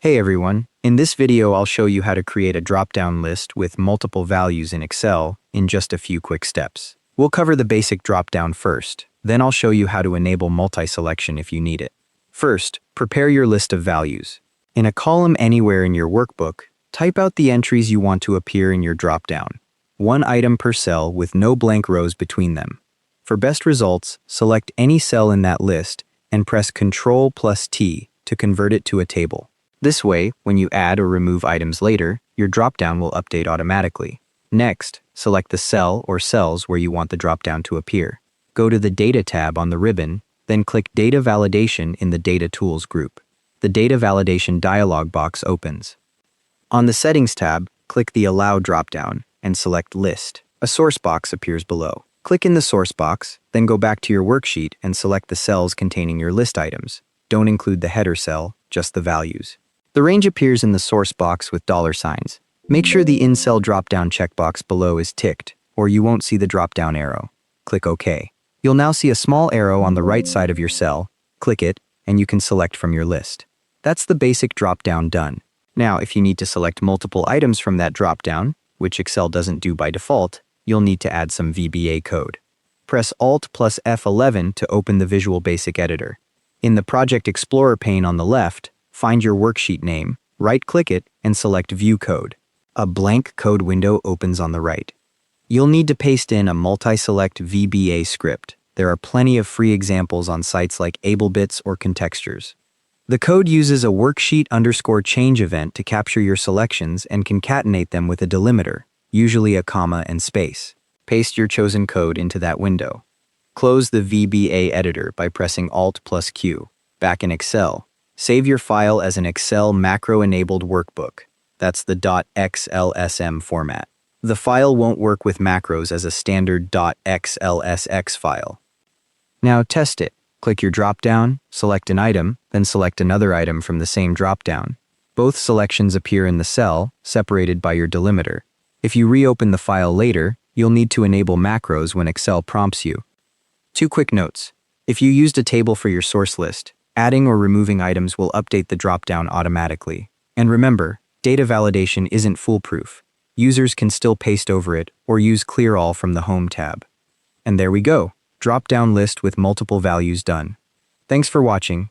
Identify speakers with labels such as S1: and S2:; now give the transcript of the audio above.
S1: Hey everyone, in this video I'll show you how to create a drop-down list with multiple values in Excel in just a few quick steps. We'll cover the basic drop-down first, then I'll show you how to enable multi-selection if you need it. First, prepare your list of values. In a column anywhere in your workbook, type out the entries you want to appear in your drop-down. One item per cell with no blank rows between them. For best results, select any cell in that list and press Ctrl+T to convert it to a table. This way, when you add or remove items later, your dropdown will update automatically. Next, select the cell or cells where you want the dropdown to appear. Go to the Data tab on the ribbon, then click Data Validation in the Data Tools group. The Data Validation dialog box opens. On the Settings tab, click the Allow dropdown and select List. A source box appears below. Click in the source box, then go back to your worksheet and select the cells containing your list items. Don't include the header cell, just the values. The range appears in the source box with $signs. Make sure the In-Cell drop-down checkbox below is ticked, or you won't see the drop-down arrow. Click OK. You'll now see a small arrow on the right side of your cell. Click it, and you can select from your list. That's the basic drop-down done. Now, if you need to select multiple items from that drop-down, which Excel doesn't do by default, you'll need to add some VBA code. Press Alt+F11 to open the Visual Basic Editor. In the Project Explorer pane on the left, find your worksheet name, right-click it, and select View Code. A blank code window opens on the right. You'll need to paste in a multi-select VBA script. There are plenty of free examples on sites like AbleBits or Contextures. The code uses a worksheet_change event to capture your selections and concatenate them with a delimiter, usually a comma and space. Paste your chosen code into that window. Close the VBA editor by pressing Alt+Q. Back in Excel, save your file as an Excel macro-enabled workbook. That's the .xlsm format. The file won't work with macros as a standard .xlsx file. Now test it. Click your dropdown, select an item, then select another item from the same dropdown. Both selections appear in the cell, separated by your delimiter. If you reopen the file later, you'll need to enable macros when Excel prompts you. 2 quick notes. If you used a table for your source list, adding or removing items will update the dropdown automatically. And remember, data validation isn't foolproof. Users can still paste over it or use Clear All from the Home tab. And there we go, dropdown list with multiple values done. Thanks for watching.